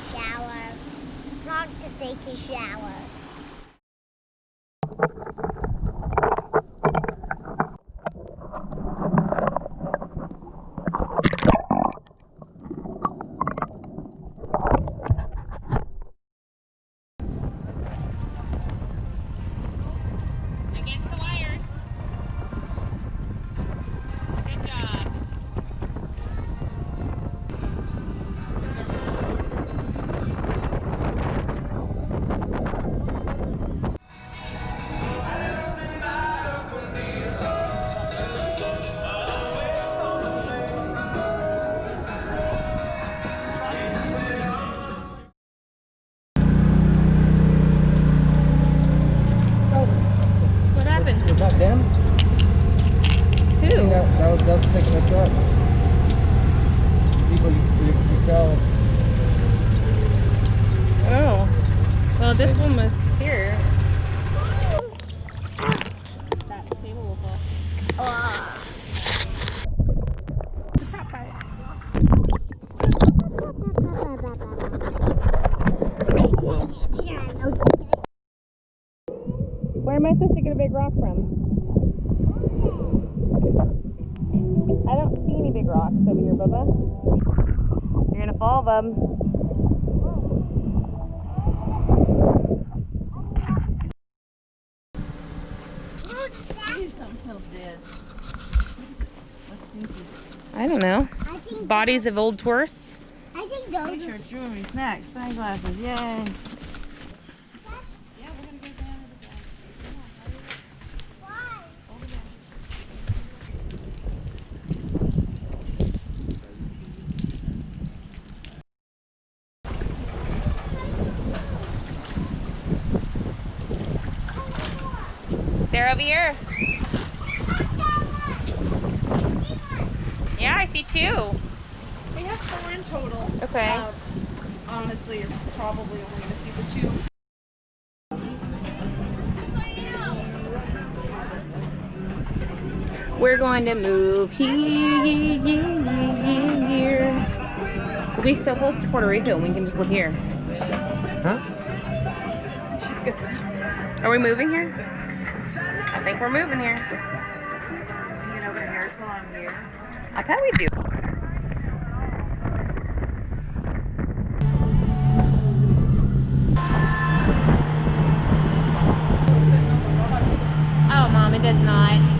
shower. Frog to take a shower. Against the wires. Good job. What happened? Is that them? Who? That was picking us up. People you fell. Oh. Well, this one was here. That table will fall. Where am I supposed to get a big rock from? I don't see any big rocks over here, Bubba. You're gonna fall, bub. I don't know. Bodies of old tourists. I think those T-shirts, jewelry, snacks, sunglasses, yay! are... They're over here. Yeah, I see two. We have 4 in total. Okay. Honestly, you're probably only going to see the 2. We're going to move here. We'll be so close to Puerto Rico, we can just live here. Huh? Are we moving here? I think we're moving here. You know, here till I'm here. I thought we do. Oh, Mom, it does not.